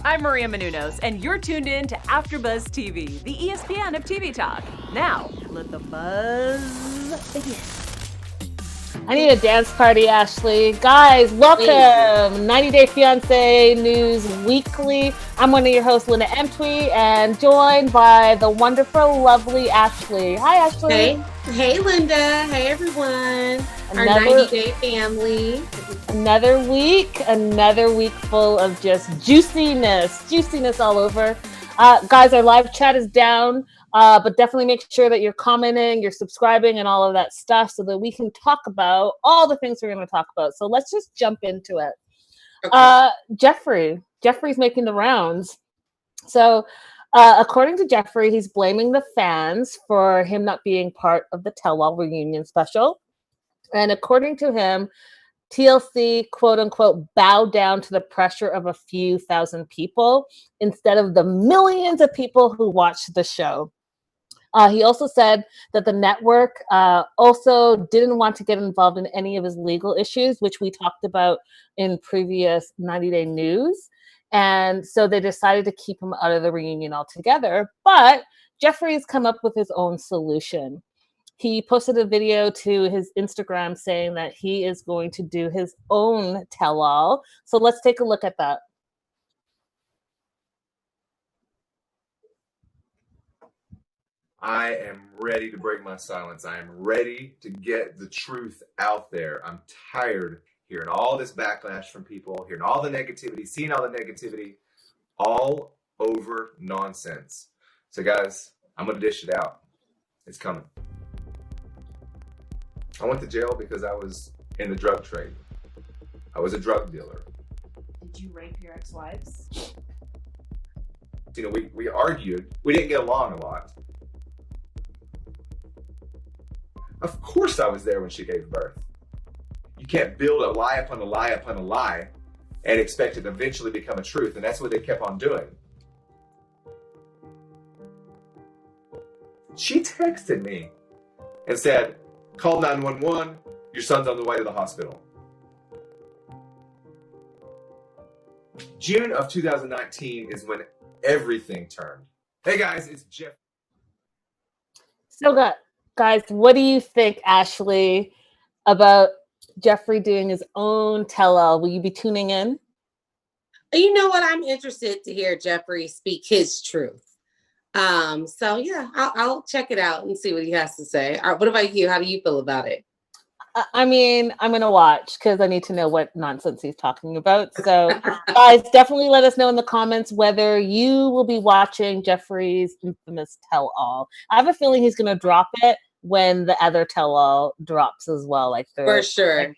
I'm Maria Menounos, and you're tuned in to AfterBuzz TV, the ESPN of TV talk. Now, let the buzz begin. I need a dance party, Ashley. Guys, welcome. 90 Day Fiancé News Weekly. I'm one of your hosts, Linda Antwi, and joined by the wonderful, lovely Ashley. Hi, Ashley. Hey, Linda. Hey, everyone. Our 90-day family. Another week full of just juiciness all over. Guys, our live chat is down. But definitely make sure that you're commenting, you're subscribing, and all of that stuff so that we can talk about all the things we're going to talk about. So let's just jump into it. Okay. Geoffrey's making the rounds. So according to Geoffrey, he's blaming the fans for him not being part of the Tell-All reunion special. And according to him, TLC, quote unquote, bowed down to the pressure of a few thousand people instead of the millions of people who watched the show. He also said that the network also didn't want to get involved in any of his legal issues, which we talked about in previous 90-day news. And so they decided to keep him out of the reunion altogether. But Geoffrey's come up with his own solution. He posted a video to his Instagram saying that he is going to do his own tell-all. So let's take a look at that. I am ready to break my silence. I am ready to get the truth out there. I'm tired hearing all this backlash from people, hearing all the negativity, seeing all the negativity, all over nonsense. So guys, I'm going to dish it out. It's coming. I went to jail because I was in the drug trade. I was a drug dealer. Did you rape your ex-wives? You know, we argued. We didn't get along a lot. Of course I was there when she gave birth. You can't build a lie upon a lie upon a lie and expect it to eventually become a truth, and that's what they kept on doing. She texted me and said, call 911, your son's on the way to the hospital. June of 2019 is when everything turned. Hey guys, it's Jeff. So guys, what do you think, Ashley, about Geoffrey doing his own tell-all? Will you be tuning in? You know what? I'm interested to hear Geoffrey speak his truth. So yeah, I'll check it out and see what he has to say. All right, what about you? How do you feel about it? I mean, I'm going to watch because I need to know what nonsense he's talking about. So guys, definitely let us know in the comments whether you will be watching Geoffrey's infamous tell-all. I have a feeling he's going to drop it when the other tell-all drops as well. Like for sure.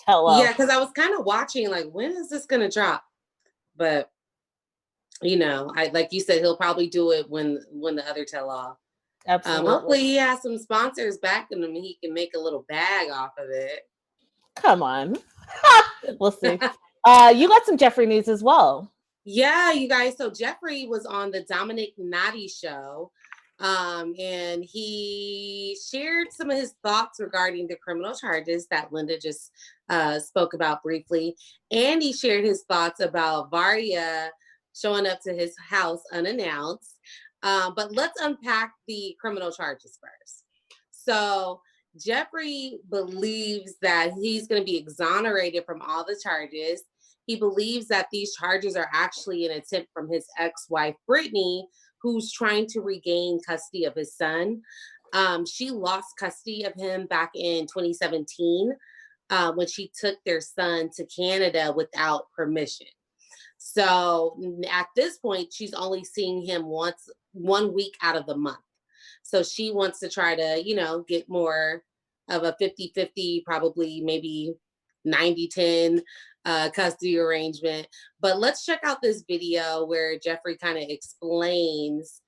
Tell-all. Yeah, because I was kind of watching like, when is this going to drop? But you know, I like you said, he'll probably do it when the other tell-all. Absolutely. Hopefully he has some sponsors backing him and he can make a little bag off of it. Come on. We'll see. You got some Geoffrey news as well. Yeah, you guys. So Geoffrey was on the Dominic Natti show. And he shared some of his thoughts regarding the criminal charges that Linda just spoke about briefly. And he shared his thoughts about Varia showing up to his house unannounced. But let's unpack the criminal charges first. So Geoffrey believes that he's going to be exonerated from all the charges. He believes that these charges are actually an attempt from his ex-wife, Brittany, who's trying to regain custody of his son. She lost custody of him back in 2017 when she took their son to Canada without permission. So at this point, she's only seeing him once, 1 week out of the month. So she wants to try to, you know, get more of a 50-50, probably maybe 90-10 custody arrangement. But let's check out this video where Geoffrey kind of explains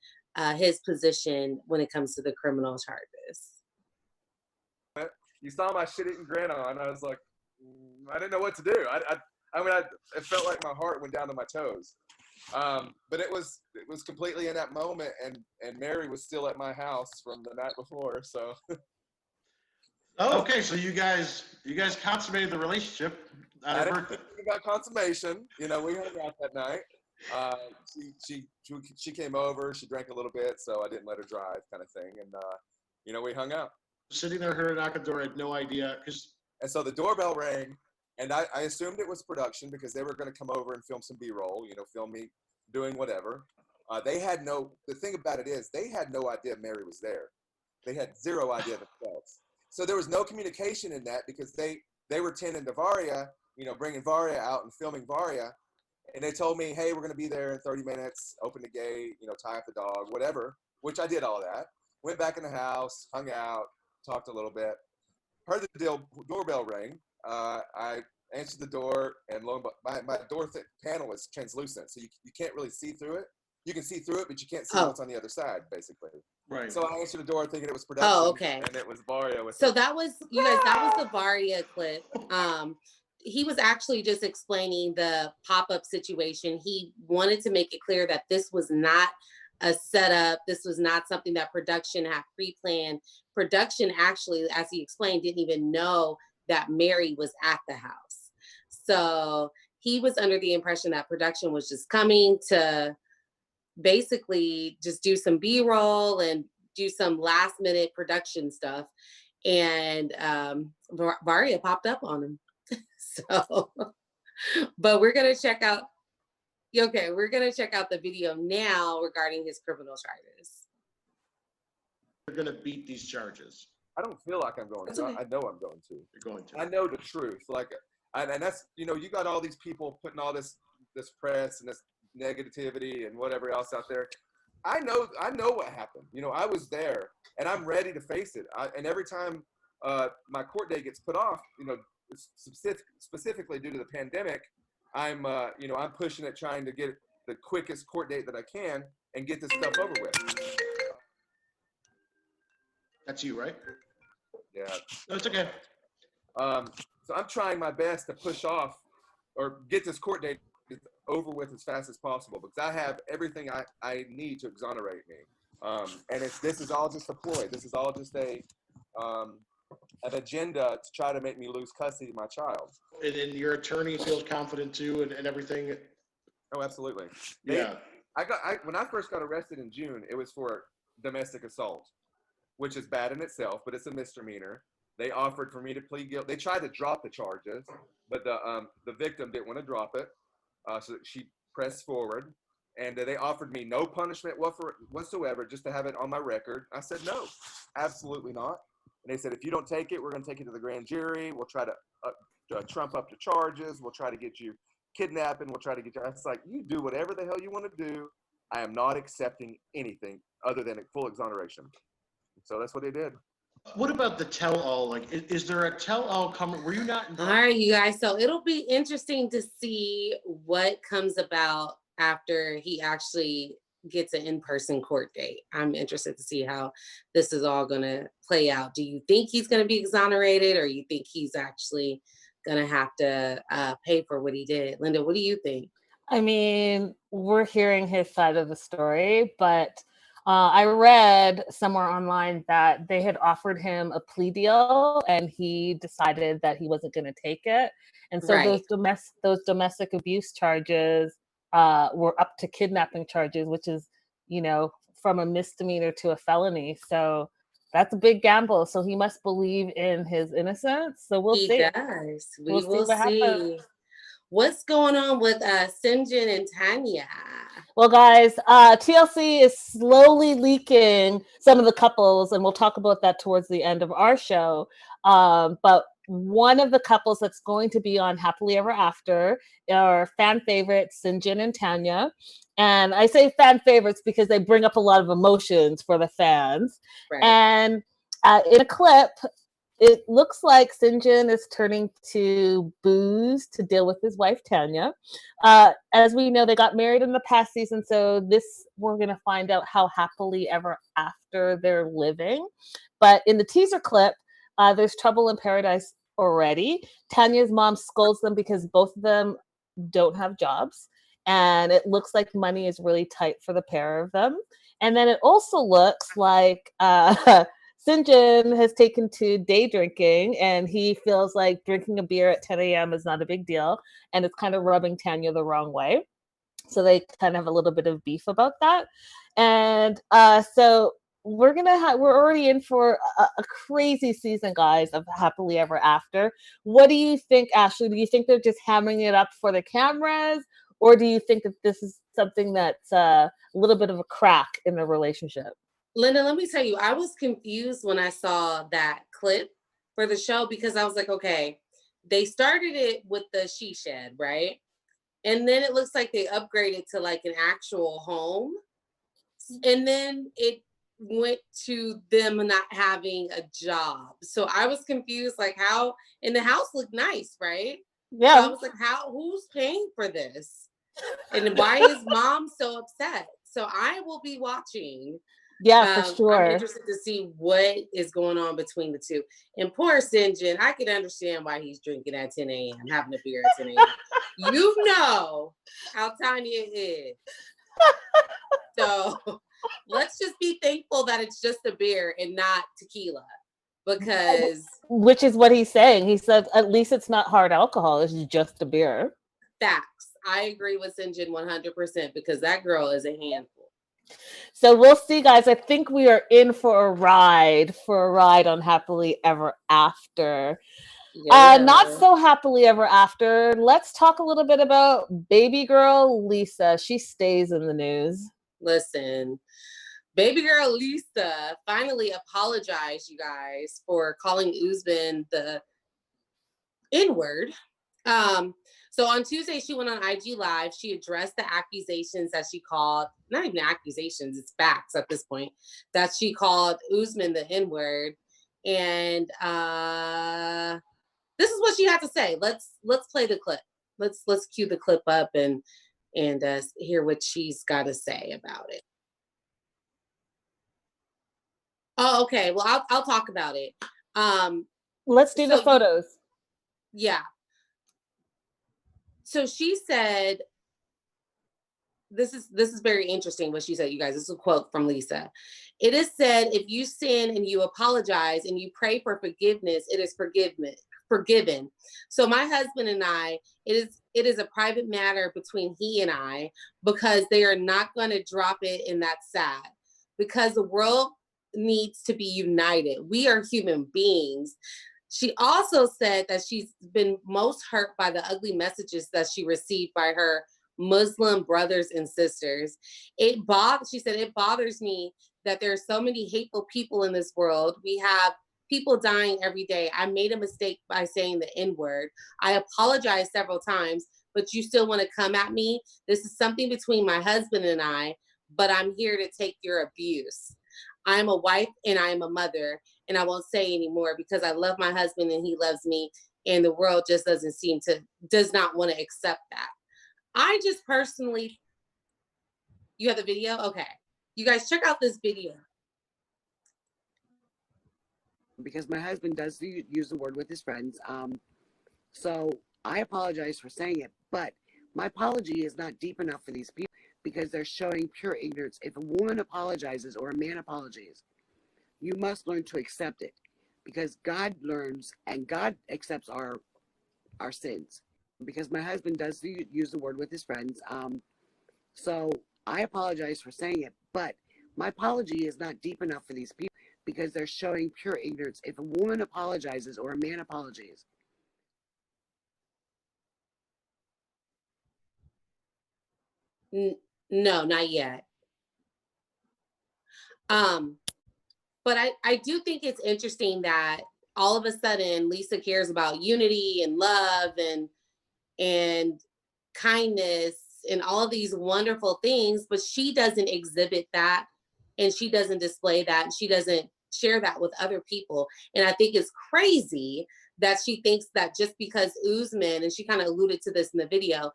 his position when it comes to the criminal charges. You saw my shit-eating grin on. I was like, I didn't know what to do. I mean, it felt like my heart went down to my toes. But it was completely in that moment, and Mary was still at my house from the night before. So. Oh, okay. So you guys consummated the relationship. I didn't think about consummation. You know, we hung out that night. She came over. She drank a little bit, so I didn't let her drive, kind of thing. And we hung out. Sitting there, heard a knock at the door, had no idea And so the doorbell rang, and I assumed it was production because they were going to come over and film some B-roll. Film me doing whatever. The thing about it is they had no idea Mary was there. They had zero idea themselves. So there was no communication in that because they were tending to Varia, bringing Varia out and filming Varia. And they told me, hey, we're going to be there in 30 minutes, open the gate, tie up the dog, whatever, which I did all that. Went back in the house, hung out, talked a little bit. Heard the doorbell ring. I answered the door, and lo and behold, my door panel is translucent, so you can't really see through it. You can see through it, but you can't see what's on the other side, basically. Right. So I answered the door thinking it was production. Oh, okay. And it was Varia. So that was, you guys, that was the Varia clip. He was actually just explaining the pop-up situation. He wanted to make it clear that this was not a setup. This was not something that production had pre-planned. Production actually, as he explained, didn't even know that Mary was at the house. So he was under the impression that production was just coming to basically just do some B-roll and do some last minute production stuff. And Varia popped up on him. So, but we're going to check out the video now regarding his criminal charges. You're going to beat these charges. I don't feel like I'm going to. Okay. I know I'm going to. You're going to. I know the truth. And that's, you got all these people putting all this press and this negativity and whatever else out there. I know what happened. I was there and I'm ready to face it. And every time my court date gets put off, specifically due to the pandemic, I'm pushing it, trying to get the quickest court date that I can and get this stuff over with. That's you, right? Yeah. No, it's okay. So I'm trying my best to push off or get this court date over with as fast as possible because I have everything I need to exonerate me. And this is all just a ploy. This is all just an agenda to try to make me lose custody of my child. And then your attorney feels confident too and everything? Oh, absolutely. Yeah. When I first got arrested in June, it was for domestic assault, which is bad in itself, but it's a misdemeanor. They offered for me to plead guilty. They tried to drop the charges, but the victim didn't want to drop it. So she pressed forward, and they offered me no punishment whatsoever, just to have it on my record. I said, no, absolutely not. And they said, if you don't take it, we're going to take it to the grand jury. We'll try to trump up the charges. We'll try to get you kidnapping. We'll try to get you. I was like, you do whatever the hell you want to do. I am not accepting anything other than a full exoneration. So that's what they did. What about the tell-all? Is there a tell-all coming? Were you not? All right, you guys. So it'll be interesting to see what comes about after he actually gets an in-person court date. I'm interested to see how this is all going to play out. Do you think he's going to be exonerated, or you think he's actually going to have to pay for what he did? Linda, what do you think? I mean, we're hearing his side of the story, but I read somewhere online that they had offered him a plea deal and he decided that he wasn't going to take it. And so Right. those domestic abuse charges were up to kidnapping charges, which is, from a misdemeanor to a felony. So that's a big gamble. So he must believe in his innocence. So we'll see. He does. We'll see what happens. What's going on with Sinjin and Tanya? Well, guys, TLC is slowly leaking some of the couples, and we'll talk about that towards the end of our show. But one of the couples that's going to be on Happily Ever After are fan favorites, Sinjin and Tanya. And I say fan favorites because they bring up a lot of emotions for the fans. Right. And in a clip, it looks like Sinjin is turning to booze to deal with his wife, Tanya. As we know, they got married in the past season, so we're going to find out how happily ever after they're living. But in the teaser clip, there's trouble in paradise already. Tanya's mom scolds them because both of them don't have jobs, and it looks like money is really tight for the pair of them. And then it also looks like Sinjin has taken to day drinking, and he feels like drinking a beer at 10 a.m. is not a big deal, and it's kind of rubbing Tanya the wrong way. So they kind of have a little bit of beef about that. And so we're already in for a crazy season, guys, of Happily Ever After. What do you think, Ashley? Do you think they're just hammering it up for the cameras, or do you think that this is something that's a little bit of a crack in the relationship? Linda, let me tell you, I was confused when I saw that clip for the show, because I was like, okay, they started it with the she shed, right? And then it looks like they upgraded to like an actual home. And then it went to them not having a job. So I was confused, like how, and the house looked nice, right? Yeah. So I was like, who's paying for this? And why is mom so upset? So I will be watching. Yeah, for sure. I'm interested to see what is going on between the two. And poor Sinjin, I can understand why he's drinking at 10 a.m., having a beer at 10 a.m. You know how tiny it is. So let's just be thankful that it's just a beer and not tequila, because which is what he's saying. He said, at least it's not hard alcohol. It's just a beer. Facts. I agree with Sinjin 100%, because that girl is a handful. So we'll see, guys. I think we are in for a ride on Happily Ever After. Yeah. Not so Happily Ever After. Let's talk a little bit about baby girl Lisa. She stays in the news. Listen, baby girl Lisa finally apologized, you guys, for calling Usman the N-word. So on Tuesday, she went on IG Live. She addressed the accusations that she called, not even accusations, it's facts at this point, that she called Usman the N-word. And this is what she had to say. Let's play the clip. Let's cue the clip up and hear what she's got to say about it. Oh, okay. Well, I'll talk about it. Let's do the photos. Yeah. So she said, this is very interesting what she said, you guys. This is a quote from Lisa. It is said, if you sin and you apologize and you pray for forgiveness, it is forgiven. So my husband and I, it is a private matter between he and I, because they are not going to drop it in that sad, because the world needs to be united. We are human beings. She also said that she's been most hurt by the ugly messages that she received by her Muslim brothers and sisters. She said, it bothers me that there are so many hateful people in this world. We have people dying every day. I made a mistake by saying the N-word. I apologized several times, but you still want to come at me? This is something between my husband and I, but I'm here to take your abuse. I'm a wife and I am a mother, and I won't say anymore because I love my husband and he loves me, and the world just does not want to accept that. I just personally, you have the video? Okay. You guys check out this video. Because my husband does use the word with his friends. So I apologize for saying it, but my apology is not deep enough for these people because they're showing pure ignorance. If a woman apologizes or a man apologizes, you must learn to accept it, because God learns and God accepts our sins. Because my husband does use the word with his friends. So I apologize for saying it, but my apology is not deep enough for these people because they're showing pure ignorance. If a woman apologizes or a man apologizes, no, not yet. But I do think it's interesting that all of a sudden Lisa cares about unity and love and kindness and all of these wonderful things, but she doesn't exhibit that, and she doesn't display that, and she doesn't share that with other people. And I think it's crazy that she thinks that just because Usman, and she kind of alluded to this in the video,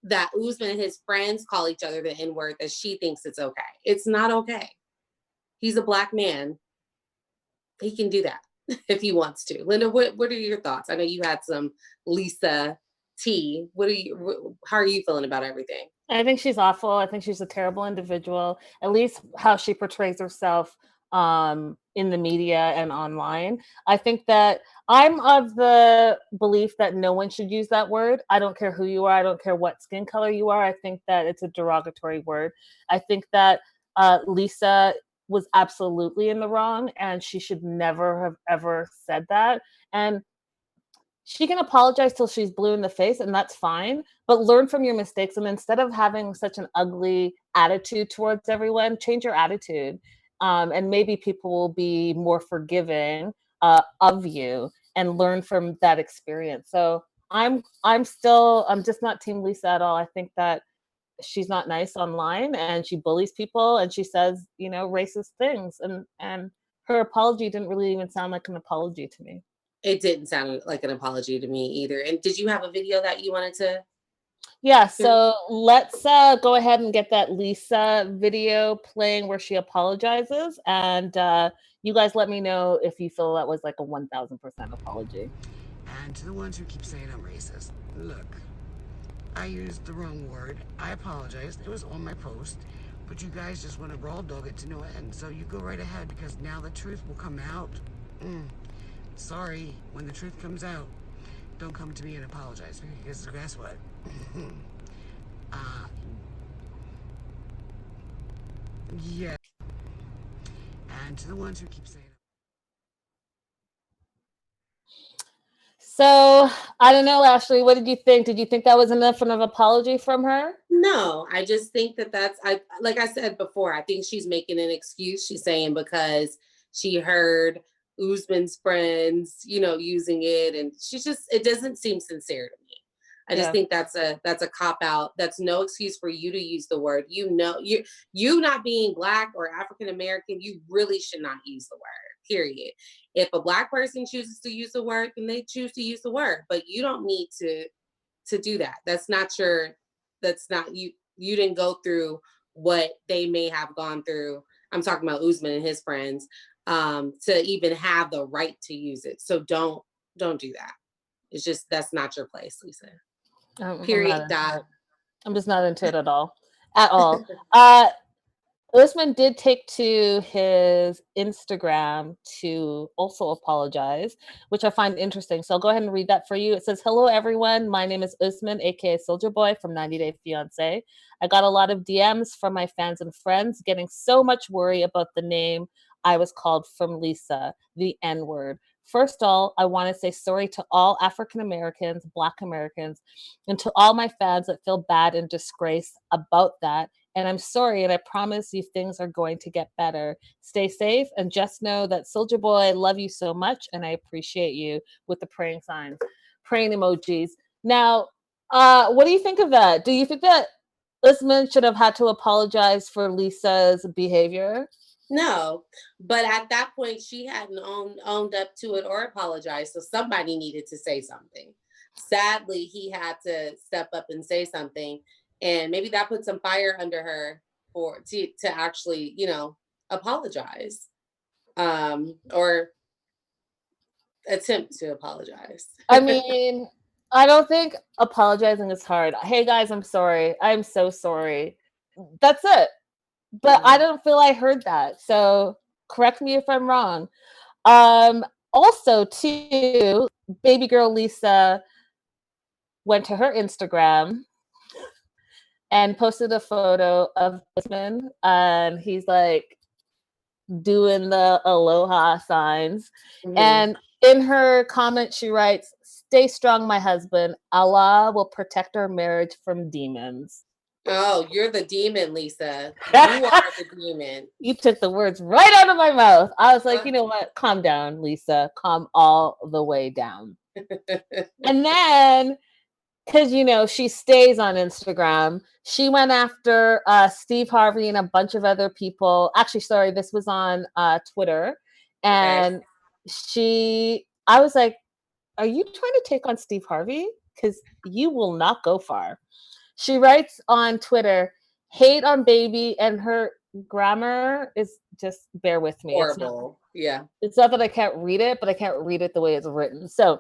that Usman and his friends call each other the N-word, that she thinks it's okay. It's not okay. He's a Black man. He can do that if he wants to. Linda, what are your thoughts? I know you had some Lisa tea. How are you feeling about everything? I think she's awful. I think she's a terrible individual. At least how she portrays herself in the media and online. I think that I'm of the belief that no one should use that word. I don't care who you are. I don't care what skin color you are. I think that it's a derogatory word. I think that Lisa was absolutely in the wrong, and she should never have ever said that. And she can apologize till she's blue in the face, and that's fine, but learn from your mistakes. And instead of having such an ugly attitude towards everyone, change your attitude. And maybe people will be more forgiving of you and learn from that experience. So I'm just not team Lisa at all. I think that she's not nice online, and she bullies people, and she says, racist things, and her apology didn't really even sound like an apology to me. It didn't sound like an apology to me either. And did you have a video that you wanted to? Yeah, so let's go ahead and get that Lisa video playing where she apologizes, and you guys let me know if you feel that was like a 1000% apology. And to the ones who keep saying I'm racist, look, I used the wrong word. I apologize. It was on my post. But you guys just want to raw dog it to no end. So you go right ahead, because now the truth will come out. Sorry, when the truth comes out, don't come to me and apologize, because guess what? Yeah. And to the ones who keep saying So I don't know, Ashley, what did you think? Did you think that was enough of an apology from her? No, I just think that like I said before, I think she's making an excuse. She's saying because she heard Usman's friends, using it, and it doesn't seem sincere to me. I just think that's a cop out. That's no excuse for you to use the word. You not being Black or African American, you really should not use the word, period. If a Black person chooses to use the word, then they choose to use the word, but you don't need to do that. That's not you. You didn't go through what they may have gone through. I'm talking about Usman and his friends, to even have the right to use it. So don't do that. It's just, that's not your place, Lisa. Period. I'm just not into it at all. At all. Usman did take to his Instagram to also apologize, which I find interesting. So I'll go ahead and read that for you. It says, "Hello, everyone. My name is Usman, aka Soldier Boy from 90 Day Fiancé. I got a lot of DMs from my fans and friends getting so much worry about the name I was called from Lisa, the N-word. First of all, I want to say sorry to all African Americans, Black Americans, and to all my fans that feel bad and disgrace about that. And I'm sorry, and I promise you things are going to get better. Stay safe, and just know that Soldier Boy, I love you so much, and I appreciate you," with the praying signs, praying emojis. Now, what do you think of that? Do you think that Usman should have had to apologize for Lisa's behavior? No, but at that point, she hadn't owned up to it or apologized. So somebody needed to say something. Sadly, he had to step up and say something, and maybe that put some fire under her to actually, apologize, or attempt to apologize. I mean, I don't think apologizing is hard. Hey guys, I'm sorry. I'm so sorry. That's it. But I don't feel I heard that. So correct me if I'm wrong. Also, too, baby girl Lisa went to her Instagram and posted a photo of Usman, and he's like doing the aloha signs. And in her comment, she writes, "Stay strong, my husband. Allah will protect our marriage from demons." Oh, you're the demon, Lisa. You are the demon. You took the words right out of my mouth. I was like, you know what? Calm down, Lisa. Calm all the way down. And then, because, she stays on Instagram, she went after Steve Harvey and a bunch of other people. Actually, sorry, this was on Twitter. And I was like, are you trying to take on Steve Harvey? Because you will not go far. She writes on Twitter, "Hate on baby," and her grammar is just, bear with me. Horrible. It's not that I can't read it, but I can't read it the way it's written. So,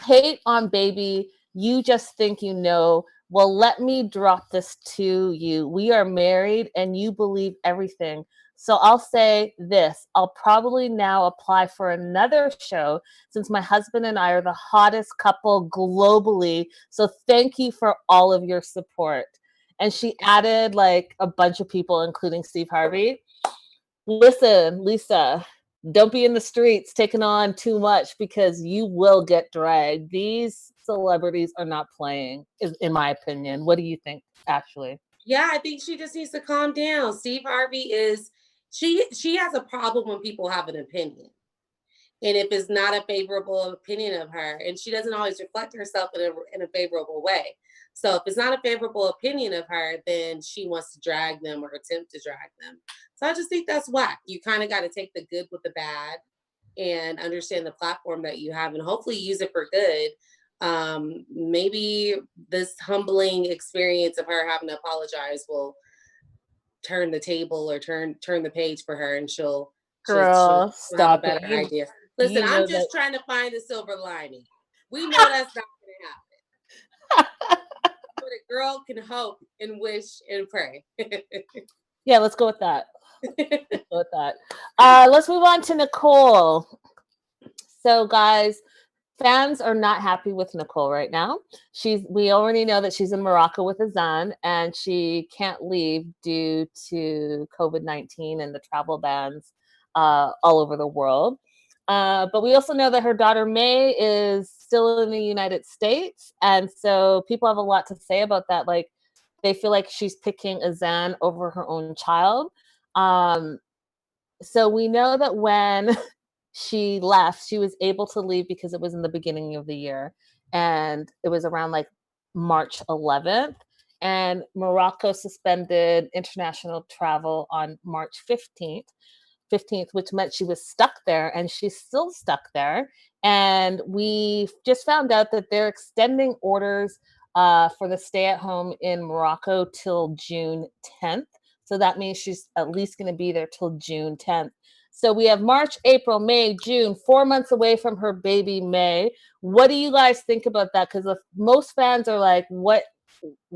"Hate on baby, you just think you know. Well, let me drop this to you. We are married and you believe everything. So I'll say this, I'll probably now apply for another show since my husband and I are the hottest couple globally. So thank you for all of your support. And she added like a bunch of people, including Steve Harvey. Listen, Lisa, don't be in the streets taking on too much because you will get dragged. These celebrities are not playing, in my opinion. What do you think, Ashley? Yeah, I think she just needs to calm down. Steve Harvey is she has a problem when people have an opinion. And if it's not a favorable opinion of her, and she doesn't always reflect herself in a favorable way. So if it's not a favorable opinion of her, then she wants to drag them or attempt to drag them. So I just think that's whack. You kind of got to take the good with the bad and understand the platform that you have and hopefully use it for good. Maybe this humbling experience of her having to apologize will turn the table or turn the page for her, and she'll Girl, have a stop it. better idea. Listen, You I'm know just that. trying to find the silver lining. We know that's not going to happen, but a girl can hope and wish and pray. Yeah, let's go with that. Let's go with that. Let's move on to Nicole. So, guys, fans are not happy with Nicole right now. We already know that she's in Morocco with Azan and she can't leave due to COVID-19 and the travel bans all over the world. But we also know that her daughter May is still in the United States. And so people have a lot to say about that. Like, they feel like she's picking Azan over her own child. Um, so we know that when she left, she was able to leave because it was in the beginning of the year. And it was around like March 11th. And Morocco suspended international travel on March 15th, which meant she was stuck there and she's still stuck there. And we just found out that they're extending orders for the stay at home in Morocco till June 10th. So that means she's at least going to be there till June 10th. So we have March, April, May, June, 4 months away from her baby May. What do you guys think about that? Because most fans are like, what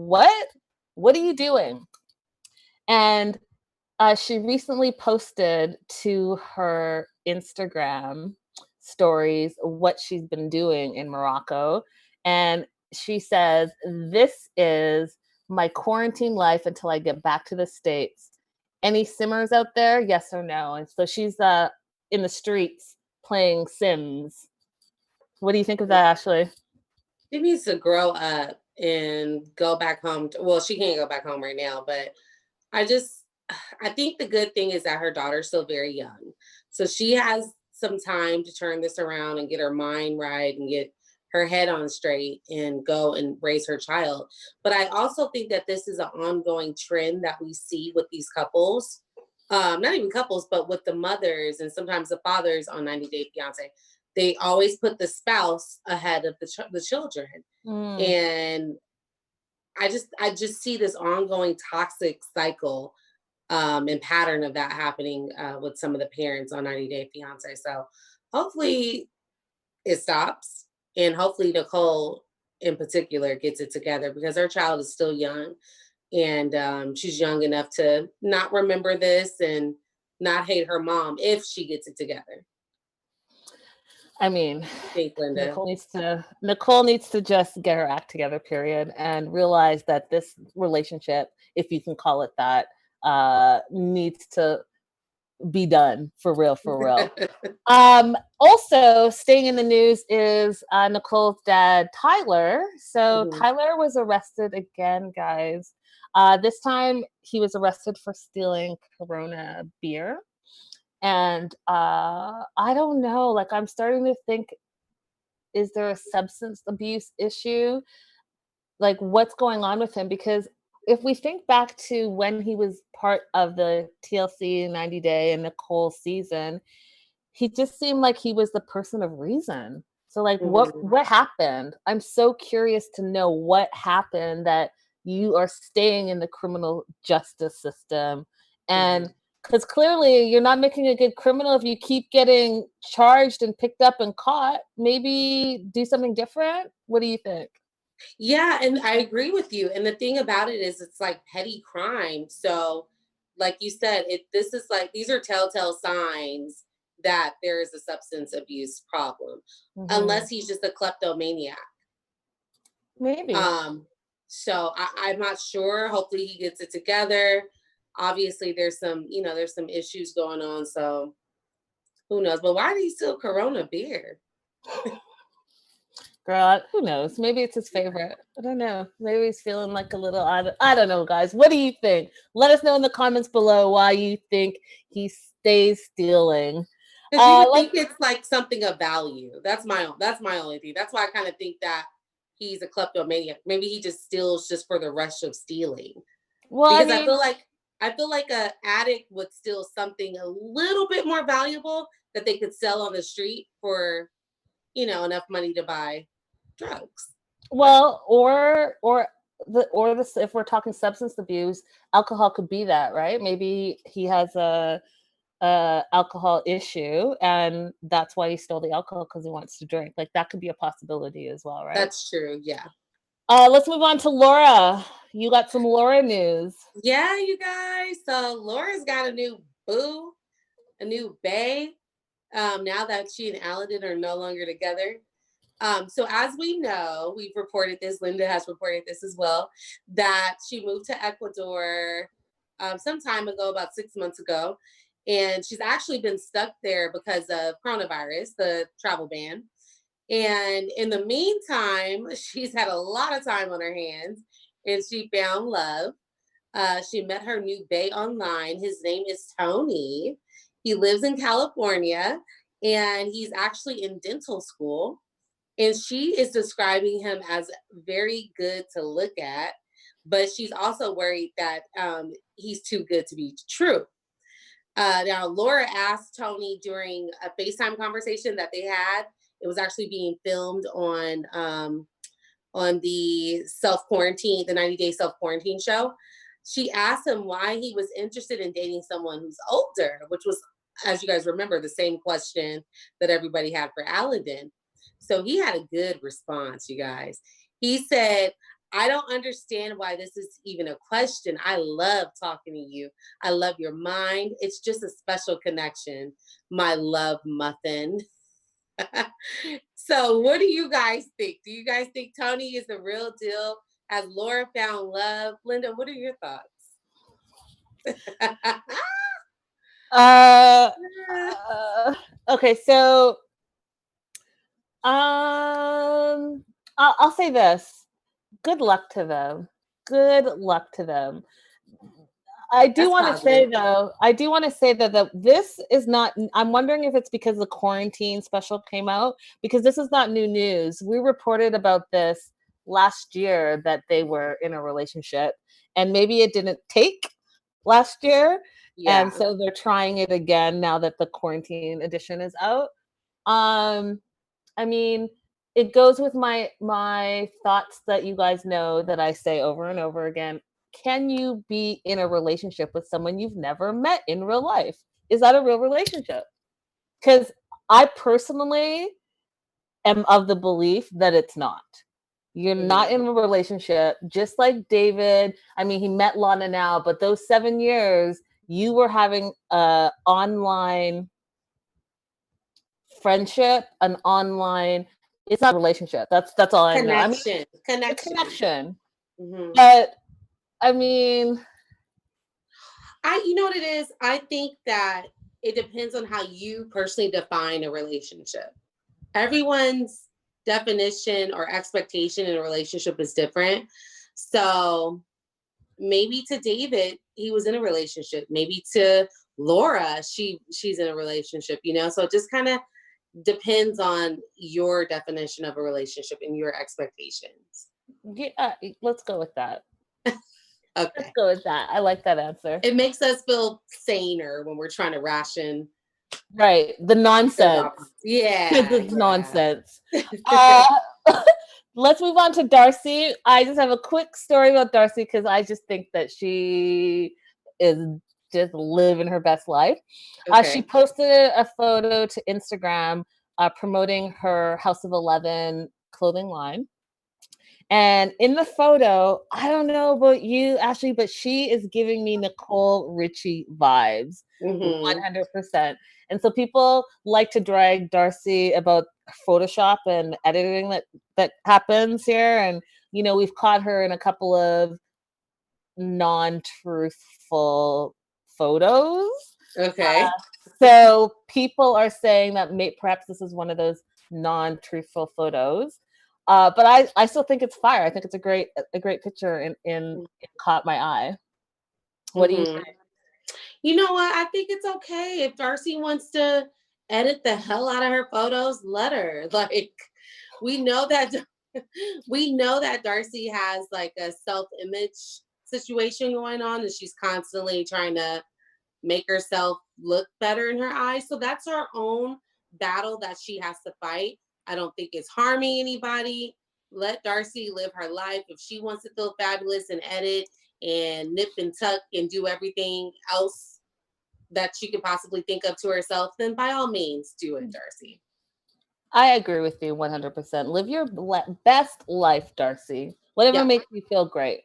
are you doing? And she recently posted to her Instagram stories what she's been doing in Morocco. And she says, "This is my quarantine life until I get back to the States. Any Simmers out there? Yes or no?" And so she's in the streets playing Sims. What do you think of that, Ashley? She needs to grow up and go back home. Well, she can't go back home right now, but I think the good thing is that her daughter's still very young. So she has some time to turn this around and get her mind right and get her head on straight and go and raise her child. But I also think that this is an ongoing trend that we see with these couples. Not even couples, but with the mothers and sometimes the fathers on 90 Day Fiancé. They always put the spouse ahead of the children. Mm. And I just see this ongoing toxic cycle and pattern of that happening with some of the parents on 90 Day Fiance. So hopefully it stops, and hopefully Nicole in particular gets it together because her child is still young, and she's young enough to not remember this and not hate her mom if she gets it together. I mean, I think, Linda. Nicole needs to just get her act together, period, and realize that this relationship, if you can call it that, needs to be done for real, for real. Also, staying in the news is Nicole's dad, Tyler. So Mhm. Tyler was arrested again, guys. This time he was arrested for stealing Corona beer. And I don't know, like I'm starting to think, is there a substance abuse issue? Like what's going on with him? Because if we think back to when he was part of the TLC 90 Day and Nicole season, he just seemed like he was the person of reason. So like Mhm. what happened? I'm so curious to know what happened that you are staying in the criminal justice system. And Mhm. because clearly you're not making a good criminal if you keep getting charged and picked up and caught. Maybe do something different. What do you think? Yeah, and I agree with you. And the thing about it is it's like petty crime. So like you said, this is like, these are telltale signs that there is a substance abuse problem, unless he's just a kleptomaniac. Maybe. So I'm not sure. Hopefully he gets it together. Obviously there's some issues going on, so who knows? But why do you still Corona beer? Girl, who knows? Maybe it's his favorite. I don't know. Maybe he's feeling like a little I don't know, guys. What do you think? Let us know in the comments below why you think he stays stealing. Because you would think it's like something of value. That's my only thing. That's why I kind of think that he's a kleptomaniac. Maybe he just steals just for the rush of stealing. Well, because I feel like a addict would steal something a little bit more valuable that they could sell on the street for, enough money to buy drugs. Well, if we're talking substance abuse, alcohol could be that, right? Maybe he has a alcohol issue, and that's why he stole the alcohol, because he wants to drink. Like, that could be a possibility as well, right? That's true. Yeah. Let's move on to Laura. You got some Laura news. Yeah, you guys. So Laura's got a new boo, a new bae. Now that she and Aladin are no longer together. So as we know, we've reported this, Linda has reported this as well, that she moved to Ecuador some time ago, about 6 months ago. And she's actually been stuck there because of coronavirus, the travel ban. And in the meantime, she's had a lot of time on her hands, and she found love. She met her new bae online. His name is Tony. He lives in California, and he's actually in dental school. And she is describing him as very good to look at, but she's also worried that he's too good to be true. Now, Laura asked Tony during a FaceTime conversation that they had. It was actually being filmed on the self-quarantine, the 90-day self-quarantine show. She asked him why he was interested in dating someone who's older, which was, as you guys remember, the same question that everybody had for Aladin. So he had a good response, you guys. He said, I don't understand why this is even a question. I love talking to you. I love your mind. It's just a special connection. My love muffin. So what do you guys think? Do you guys think Tony is the real deal? Has Laura found love? Linda, what are your thoughts? Okay, so I'll say this. Good luck to them. Good luck to them. I do want to say that this is not, I'm wondering if it's because the quarantine special came out, because this is not new news. We reported about this last year that they were in a relationship, and maybe it didn't take last year. Yeah. And so they're trying it again now that the quarantine edition is out. I mean, it goes with my thoughts that you guys know that I say over and over again. Can you be in a relationship with someone you've never met in real life? Is that a real relationship? Because I personally am of the belief that it's not. You're not in a relationship, just like David. I mean, he met Lana now, but those 7 years, you were having an online friendship, an online, it's not a relationship. That's all I know. I mean, connection. Mm-hmm. But I mean, you know what it is? I think that it depends on how you personally define a relationship. Everyone's definition or expectation in a relationship is different. So maybe to David, he was in a relationship. Maybe to Laura, she's in a relationship, So it just kind of depends on your definition of a relationship and your expectations. Yeah, let's go with that. Okay. Let's go with that. I like that answer. It makes us feel saner when we're trying to ration. Right. The nonsense. Yeah. It's nonsense. Let's move on to Darcy. I just have a quick story about Darcy because I just think that she is just living her best life. Okay. She posted a photo to Instagram promoting her House of 11 clothing line. And in the photo, I don't know about you, Ashley, but she is giving me Nicole Richie vibes, Mm-hmm. 100%. And so people like to drag Darcy about Photoshop and editing that happens here. And we've caught her in a couple of non-truthful photos. Okay. So people are saying that perhaps this is one of those non-truthful photos. But I still think it's fire. I think it's a great picture and it caught my eye. What do you Mm-hmm. think? You know what? I think it's okay if Darcy wants to edit the hell out of her photos. Let her. Like, we know that we know that Darcy has like a self-image situation going on, and she's constantly trying to make herself look better in her eyes. So that's her own battle that she has to fight. I don't think it's harming anybody. Let Darcy live her life. If she wants to feel fabulous and edit and nip and tuck and do everything else that she could possibly think of to herself, then by all means do it, Darcy. I agree with you 100%. Live your best life, Darcy. Whatever Yeah. makes you feel great.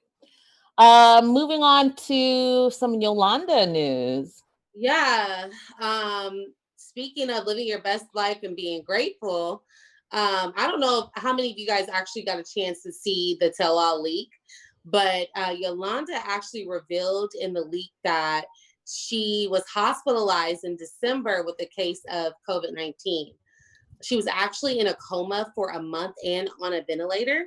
Moving on to some Yolanda news. Yeah. Speaking of living your best life and being grateful, I don't know how many of you guys actually got a chance to see the tell all leak, but Yolanda actually revealed in the leak that she was hospitalized in December with a case of COVID-19. She was actually in a coma for a month and on a ventilator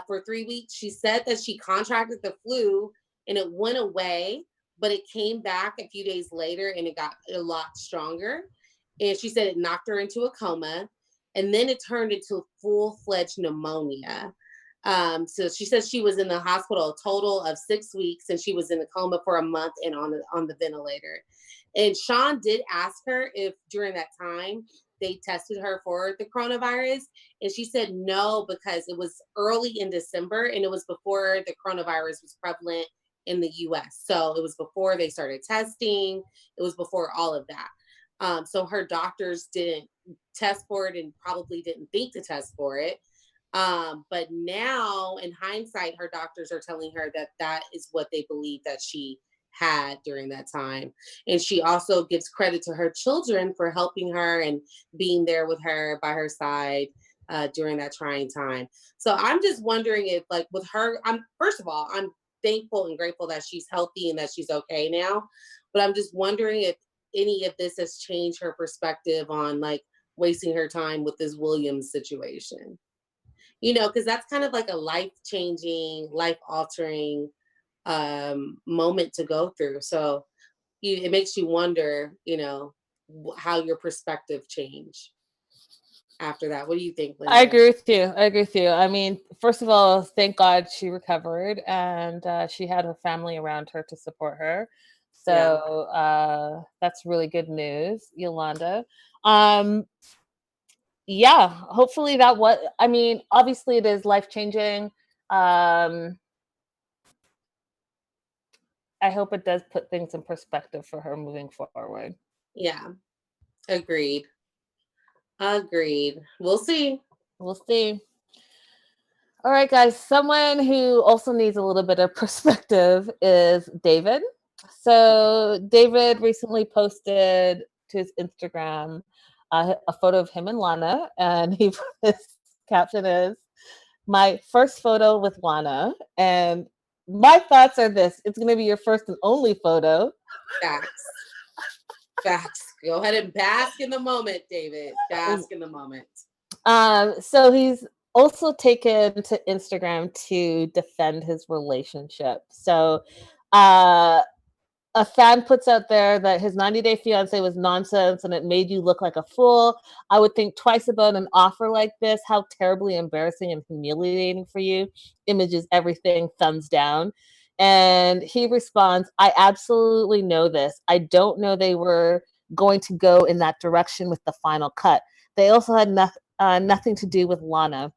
for 3 weeks. She said that she contracted the flu and it went away, but it came back a few days later and it got a lot stronger. And she said it knocked her into a coma, and then it turned into full-fledged pneumonia. So she says she was in the hospital a total of 6 weeks, and she was in a coma for a month and on the ventilator. And Sean did ask her if during that time they tested her for the coronavirus, and she said no, because it was early in December and it was before the coronavirus was prevalent in the US. So it was before they started testing, it was before all of that. So her doctors didn't test for it and probably didn't think to test for it. But now, in hindsight, her doctors are telling her that that is what they believe that she had during that time. And she also gives credit to her children for helping her and being there with her by her side during that trying time. So I'm just wondering if, like, with her, first of all, I'm thankful and grateful that she's healthy and that she's okay now. But I'm just wondering if any of this has changed her perspective on like wasting her time with this Williams situation. Because that's kind of like a life changing, life altering moment to go through. So it makes you wonder, how your perspective changed after that. What do you think, I Linda? agree with you. I agree with you. I mean, first of all, thank God she recovered and she had her family around her to support her. Yeah. So that's really good news, Yolanda. Um, yeah, hopefully I mean, obviously it is life changing. I hope it does put things in perspective for her moving forward. Yeah. Agreed. Agreed. We'll see. We'll see. All right, guys. Someone who also needs a little bit of perspective is David. So, David recently posted to his Instagram a photo of him and Lana, and his caption is, "My first photo with Lana." And my thoughts are this: it's going to be your first and only photo. Facts. Facts. Go ahead and bask in the moment, David. Bask in the moment. So he's also taken to Instagram to defend his relationship. So uh, a fan puts out there that his 90-day fiance was nonsense and it made you look like a fool. I would think twice about an offer like this. How terribly embarrassing and humiliating for you. Images, everything, thumbs down. And he responds, I absolutely know this. I don't know they were going to go in that direction with the final cut. They also had nothing to do with Lana.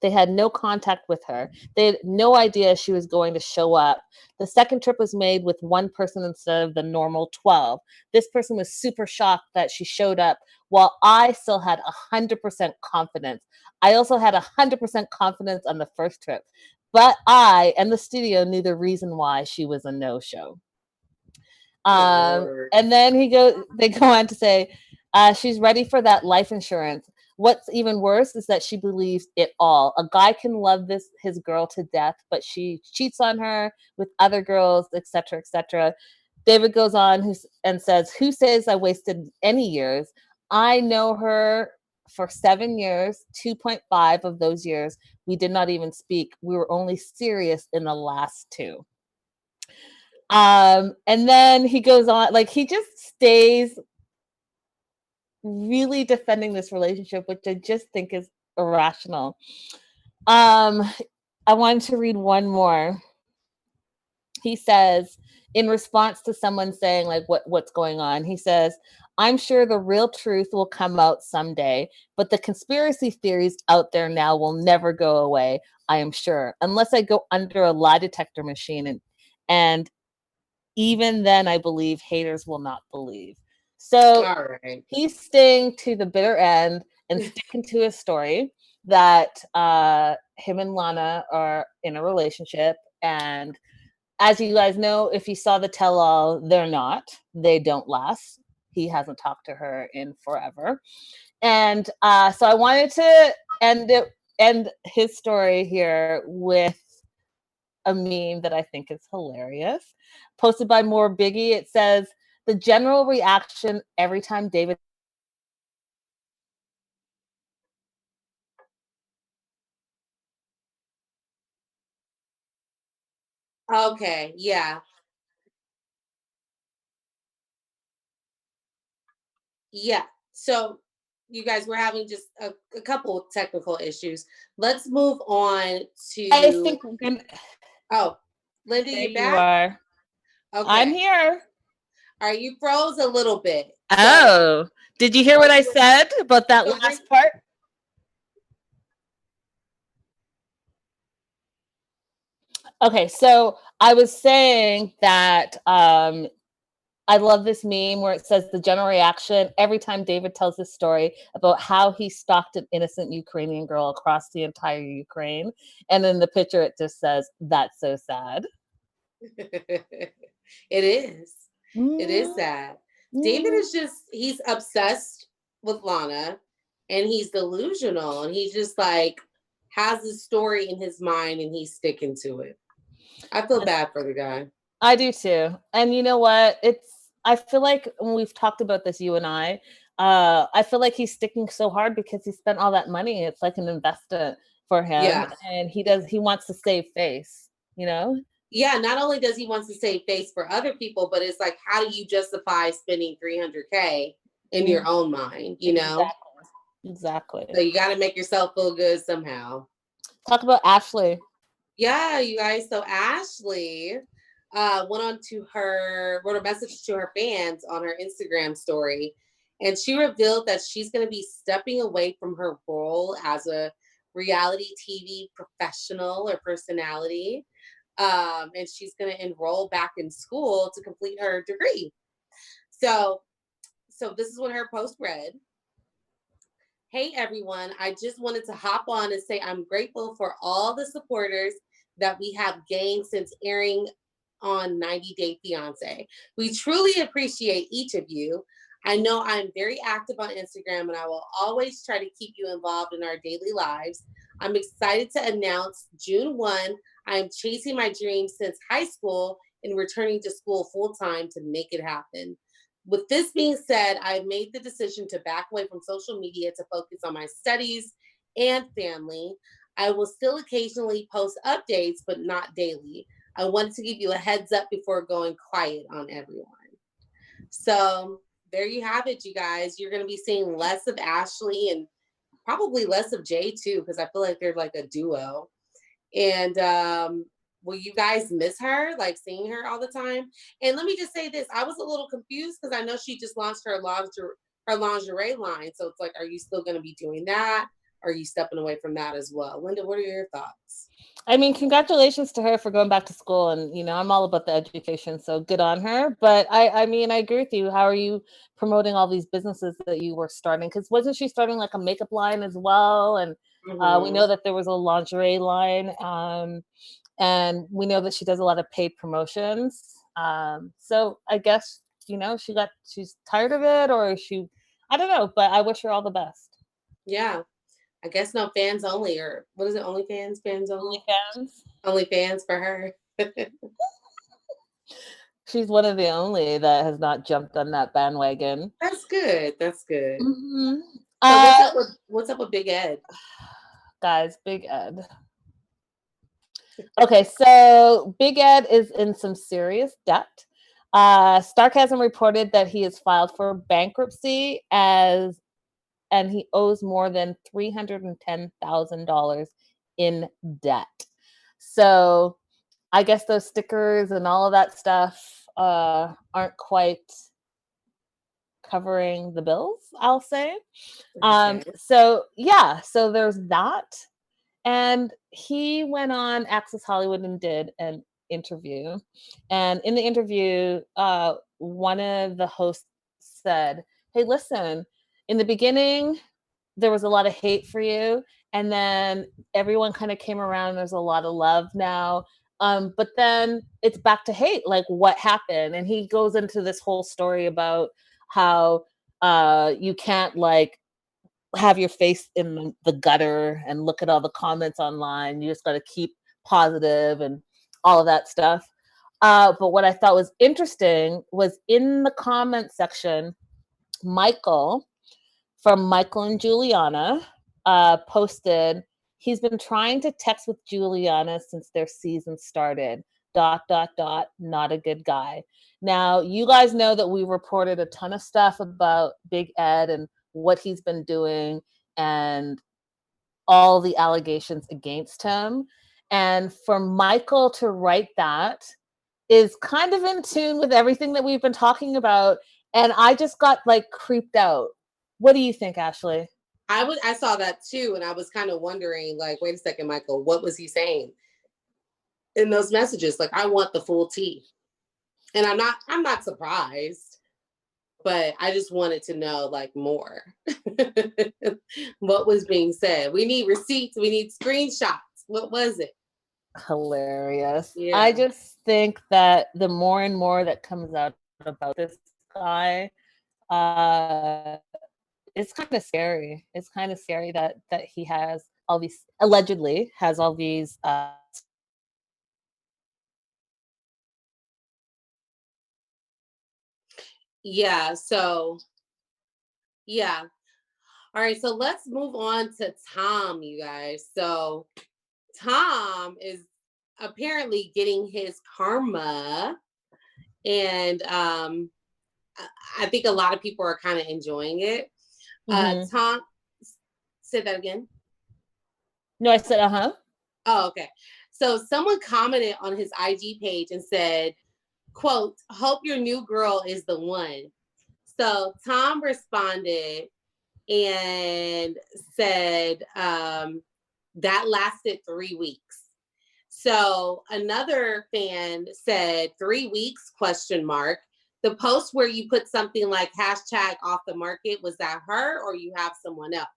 They had no contact with her. They had no idea she was going to show up. The second trip was made with one person instead of the normal 12. This person was super shocked that she showed up while I still had 100% confidence. I also had 100% confidence on the first trip, but I and the studio knew the reason why she was a no-show. Lord. And then they go on to say, she's ready for that life insurance. What's even worse is that she believes it all. A guy can love his girl to death, but she cheats on her with other girls, etc., etc. David goes on and says, "Who says I wasted any years? I know her for 7 years. 2.5 of those years we did not even speak. We were only serious in the last 2." And then he goes on, like, he just stays really defending this relationship, which I just think is irrational. I wanted to read one more. He says, in response to someone saying, like, what's going on, he says, "I'm sure the real truth will come out someday, but the conspiracy theories out there now will never go away, I am sure, unless I go under a lie detector machine, and even then I believe haters will not believe." So All right. he's staying to the bitter end and sticking to his story that him and Lana are in a relationship. And as you guys know, if you saw the tell-all, they're not. They don't last. He hasn't talked to her in forever. And so I wanted to end his story here with a meme that I think is hilarious. Posted by More Biggie, it says, "The general reaction every time David..." Okay. Yeah. Yeah. So you guys, we're having just a couple of technical issues. Let's move on I to, think we're gonna... oh, Linda, There you you back? are. I'm Okay. here. All right, you froze a little bit. So Oh, did you hear so what I you were said about that so you're last part? Okay, so I was saying that I love this meme where it says the general reaction every time David tells this story about how he stalked an innocent Ukrainian girl across the entire Ukraine. And in the picture, it just says, "That's so sad." it is. It is Mm, sad. David mm. is just, he's obsessed with Lana and he's delusional and he just like has this story in his mind and he's sticking to it. I feel bad for the guy. I do too. And you know what? I feel like when we've talked about this, you and I feel like he's sticking so hard because he spent all that money. It's like an investment for him. Yeah. And he wants to save face, you know? Yeah, not only does he want to save face for other people, but it's like, how do you justify spending 300K in your Mm, own mind, you know? exactly. Exactly. So you got to make yourself feel good somehow. Talk about Ashley. Yeah, you guys. So Ashley wrote a message to her fans on her Instagram story, and she revealed that she's going to be stepping away from her role as a reality TV professional or personality. And she's going to enroll back in school to complete her degree. So, so this is what her post read. "Hey everyone, I just wanted to hop on and say I'm grateful for all the supporters that we have gained since airing on 90 Day Fiancé. We truly appreciate each of you. I know I'm very active on Instagram and I will always try to keep you involved in our daily lives. I'm excited to announce June 1, I'm chasing my dreams since high school and returning to school full time to make it happen. With this being said, I've made the decision to back away from social media to focus on my studies and family. I will still occasionally post updates, but not daily. I wanted to give you a heads up before going quiet on everyone." So there you have it, you guys. You're going to be seeing less of Ashley and probably less of Jay too, because I feel like they're like a duo. And will you guys miss her, like seeing her all the time? And let me just say this, I was a little confused because I know she just launched her lingerie line. So it's like, are you still going to be doing that? are you stepping away from that as well? Linda, what are your thoughts? I mean, congratulations to her for going back to school, and I'm all about the education, so good on her. But I mean, I agree with you. How are you promoting all these businesses that you were starting? Because wasn't she starting like a makeup line as well? And we know that there was a lingerie line, and we know that she does a lot of paid promotions. So I guess she's tired of it, or I don't know. But I wish her all the best. Yeah. I guess no, fans only, or what is it? OnlyFans, fans only? OnlyFans. OnlyFans for her. She's one of the only that has not jumped on that bandwagon. That's good. That's good. Mm-hmm. So what's up with Big Ed? Guys, Big Ed. Okay, so Big Ed is in some serious debt. Sarcasm reported that he has filed for bankruptcy and he owes more than $310,000 in debt. So I guess those stickers and all of that stuff aren't quite covering the bills, I'll say. So there's that. And he went on Access Hollywood and did an interview. And in the interview, one of the hosts said, "Hey, listen, in the beginning, there was a lot of hate for you. And then everyone kind of came around. There's a lot of love now. But then it's back to hate. Like, what happened?" And he goes into this whole story about how you can't like have your face in the gutter and look at all the comments online. You just got to keep positive and all of that stuff. But what I thought was interesting was in the comment section, Michael from Michael and Juliana posted, "He's been trying to text with Juliana since their season started. ... Not a good guy." Now, you guys know that we reported a ton of stuff about Big Ed and what he's been doing and all the allegations against him. And for Michael to write that is kind of in tune with everything that we've been talking about. And I just got like creeped out. What do you think, Ashley? I saw that too, and I was kind of wondering, like, wait a second, Michael, what was he saying in those messages? Like, I want the full tea. And I'm not surprised, but I just wanted to know like more. What was being said? We need receipts, we need screenshots. What was it? Hilarious. Yeah. I just think that the more and more that comes out about this guy, it's kind of scary. It's kind of scary that he has all these, allegedly has all these Yeah, so yeah. All right, so let's move on to Tom, you guys. So Tom is apparently getting his karma, and I think a lot of people are kind of enjoying it. Tom, say that again. No, I said uh-huh. Oh, okay. So someone commented on his IG page and said, quote, "Hope your new girl is the one." So Tom responded and said that lasted 3 weeks. So another fan said 3 weeks, question mark. The post where you put something like hashtag off the market, was that her or you have someone else?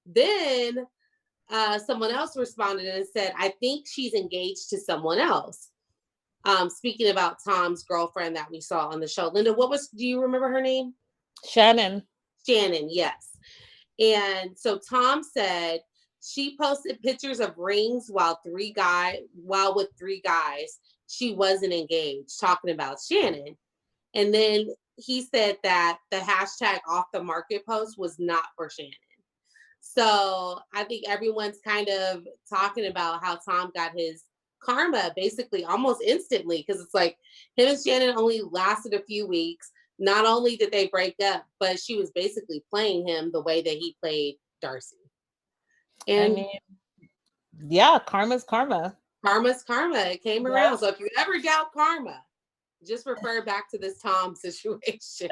Then someone else responded and said, "I think she's engaged to someone else." Speaking about Tom's girlfriend that we saw on the show. Linda, do you remember her name? Shannon, yes. And so Tom said she posted pictures of rings while with 3 guys. She wasn't engaged, talking about Shannon. And then he said that the hashtag off the market post was not for Shannon. So I think everyone's kind of talking about how Tom got his karma basically almost instantly, because it's like him and Shannon only lasted a few weeks. Not only did they break up, but she was basically playing him the way that he played Darcy. And I mean, yeah, karma's karma. Karma's karma. It came around. So if you ever doubt karma, just refer back to this Tom situation.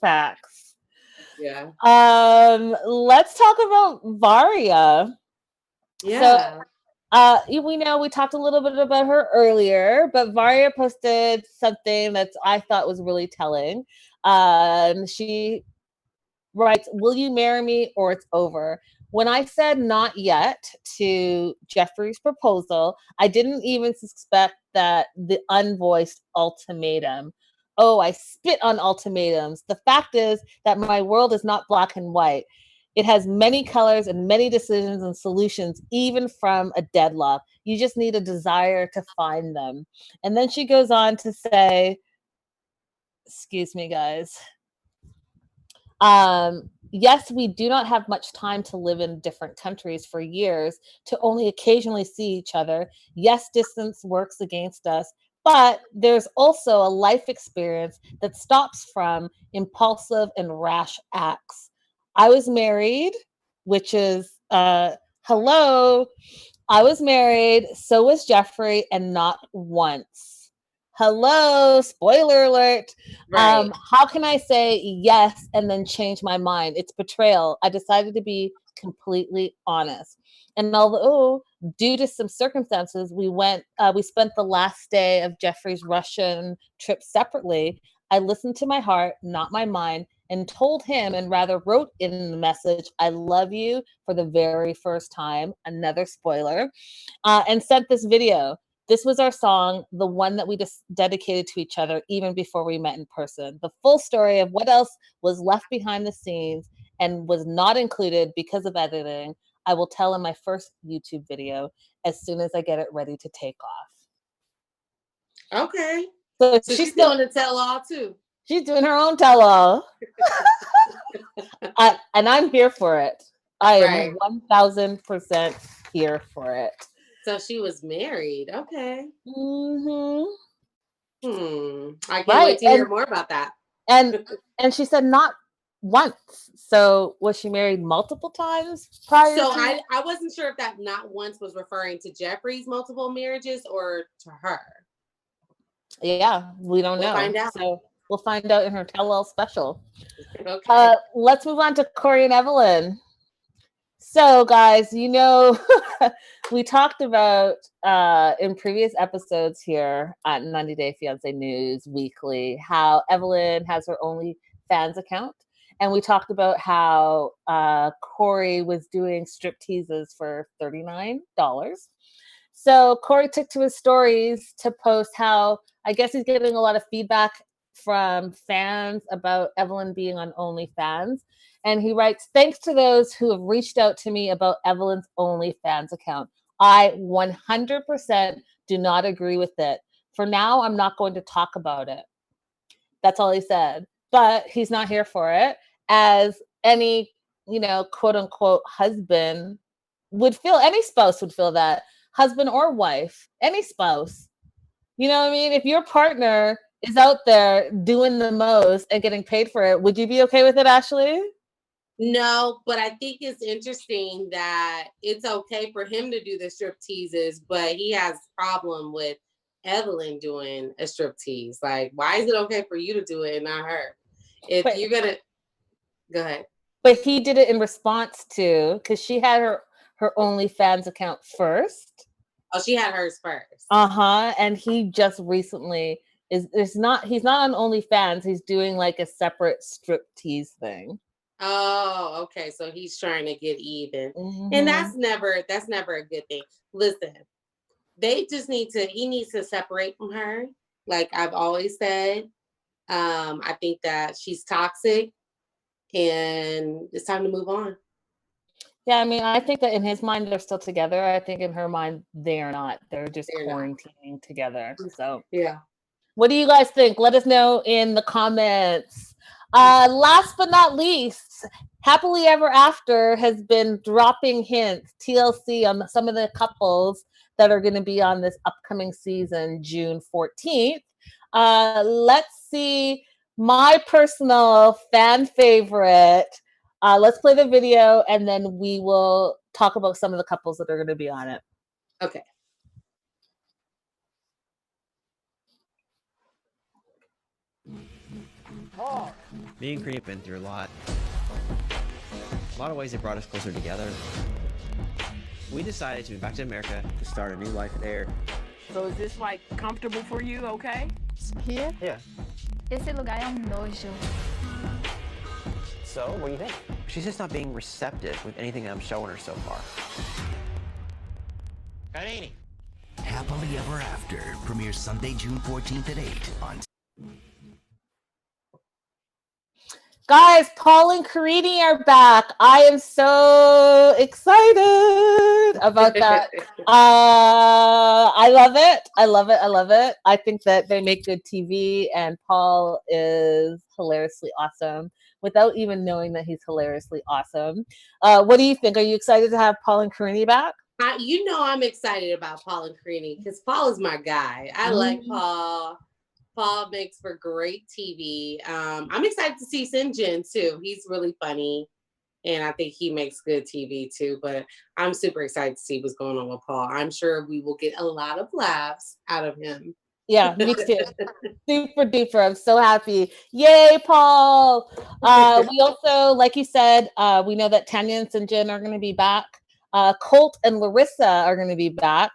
Facts. Yeah. Let's talk about Varia. Yeah. We know we talked a little bit about her earlier, but Varia posted something that I thought was really telling. She writes, "Will you marry me or it's over?" When I said not yet to Geoffrey's proposal, I didn't even suspect that the unvoiced ultimatum. Oh, I spit on ultimatums. The fact is that my world is not black and white. It has many colors and many decisions and solutions, even from a deadlock. You just need a desire to find them. And then she goes on to say, excuse me, guys. Yes, we do not have much time to live in different countries for years to only occasionally see each other. Yes, distance works against us, but there's also a life experience that stops from impulsive and rash acts. I was married, which is hello. I was married, so was Geoffrey, and not once. Hello, spoiler alert. Right. How can I say yes and then change my mind? It's betrayal. I decided to be completely honest. And although, due to some circumstances, we spent the last day of Geoffrey's Russian trip separately. I listened to my heart, not my mind, and told him, and rather wrote in the message, "I love you," for the very first time. Another spoiler. And sent this video. This was our song, the one that we just dedicated to each other even before we met in person. The full story of what else was left behind the scenes and was not included because of editing, I will tell in my first YouTube video as soon as I get it ready to take off. Okay. So So she's she's still doing the tell all too. she's doing her own tell-all. And I'm here for it. I Right. am 1000% here for it. So she was married. Okay. Hmm. I can't Right. wait to hear more about that. And she said not once. So was she married multiple times prior So to? I wasn't sure if that not once was referring to Geoffrey's multiple marriages or to her. Yeah, we don't We'll know. find out. So we'll find out in her tell-all special. Okay. Let's move on to Corey and Evelyn. So, guys, we talked about in previous episodes here at 90 Day Fiancé News Weekly how Evelyn has her OnlyFans account. And we talked about how Corey was doing strip teases for $39. So Corey took to his stories to post how I guess he's getting a lot of feedback from fans about Evelyn being on OnlyFans. And he writes, "Thanks to those who have reached out to me about Evelyn's OnlyFans account. I 100% do not agree with it. For now, I'm not going to talk about it." That's all he said. But he's not here for it, as any, quote unquote husband would feel, any spouse would feel that, husband or wife, any spouse. You know what I mean? If your partner is out there doing the most and getting paid for it, would you be okay with it, Ashley? No, but I think it's interesting that it's okay for him to do the strip teases, but he has a problem with Evelyn doing a strip tease. Like, why is it okay for you to do it and not her? If But you're gonna go ahead. but he did it in response to, because she had her OnlyFans account first. Oh, she had hers first. And he just recently he's not on OnlyFans. He's doing like a separate strip tease thing. Oh, okay. So he's trying to get even. Mm-hmm. And that's never a good thing. Listen, he needs to separate from her. Like I've always said. I think that she's toxic and it's time to move on. Yeah, I mean, I think that in his mind they're still together. I think in her mind they are not. They're just quarantining together. So yeah. What do you guys think? Let us know in the comments. Last but not least, Happily Ever After has been dropping hints, TLC, on some of the couples that are going to be on this upcoming season, June 14th. Let's see my personal fan favorite. Let's play the video and then we will talk about some of the couples that are going to be on it. Okay. Me and Creep been through a lot. A lot of ways it brought us closer together. We decided to move back to America to start a new life there. So is this like comfortable for you, okay? Here? Yeah. Esse lugar é nojo. So, what do you think? She's just not being receptive with anything I'm showing her so far. Happily Ever After premieres Sunday, June 14th at 8 on. Guys, Paul and Karini are back. I am so excited about that. I love it. I love it. I love it. I think that they make good TV, and Paul is hilariously awesome without even knowing that he's hilariously awesome. What do you think? Are you excited to have Paul and Karini back? You know I'm excited about Paul and Karini because Paul is my guy. I like Paul. Paul makes for great TV. I'm excited to see Sinjin too. He's really funny, and I think he makes good TV too. But I'm super excited to see what's going on with Paul. I'm sure we will get a lot of laughs out of him. Yeah, me too. Super duper. I'm so happy. Yay, Paul. We also, like you said, we know that Tanya and Sinjin are going to be back. Colt and Larissa are going to be back.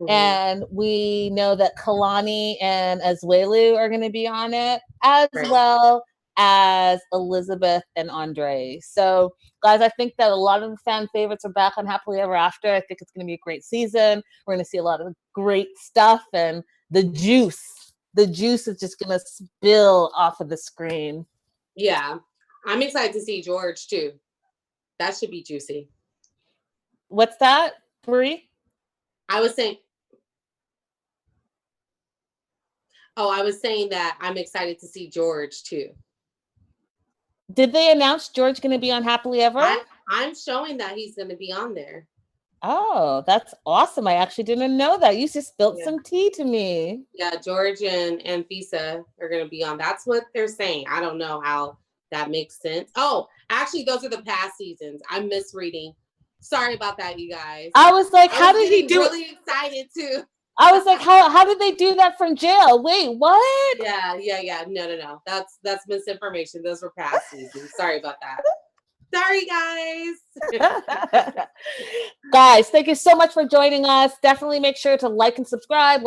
And we know that Kalani and Azuelu are going to be on it, as well as Elizabeth and Andre. So, guys, I think that a lot of the fan favorites are back on Happily Ever After. I think it's going to be a great season. We're going to see a lot of great stuff, and the juice is just going to spill off of the screen. Yeah, I'm excited to see George too. That should be juicy. What's that, Marie? I was saying that I'm excited to see George too. Did they announce George going to be on Happily Ever? I'm showing that he's going to be on there. Oh, that's awesome. I actually didn't know that. You just spilled some tea to me. Yeah, George and Fisa are going to be on. That's what they're saying. I don't know how that makes sense. Oh, actually, those are the past seasons. I'm misreading. Sorry about that, you guys. I was like, how did he do it? Really excited too. I was like, how did they do that from jail? Wait, what? Yeah. No. That's misinformation. Those were past seasons. Sorry about that. Sorry, guys. Guys, thank you so much for joining us. Definitely make sure to like and subscribe,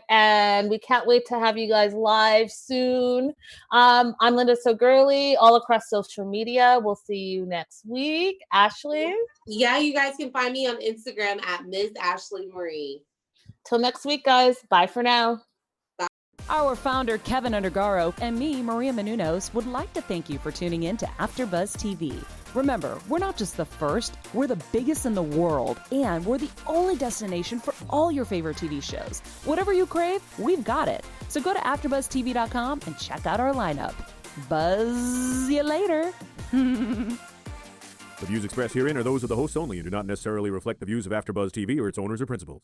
and we can't wait to have you guys live soon. I'm Linda So Girly, all across social media. We'll see you next week. Ashley? Yeah, you guys can find me on Instagram at Ms. Ashley Marie. Till next week, guys. Bye for now. Our founder, Keven Undergaro, and me, Maria Menounos, would like to thank you for tuning in to AfterBuzz TV. Remember, we're not just the first, we're the biggest in the world, and we're the only destination for all your favorite TV shows. Whatever you crave, we've got it. So go to AfterBuzzTV.com and check out our lineup. Buzz you later. The views expressed herein are those of the hosts only and do not necessarily reflect the views of AfterBuzz TV or its owners or principals.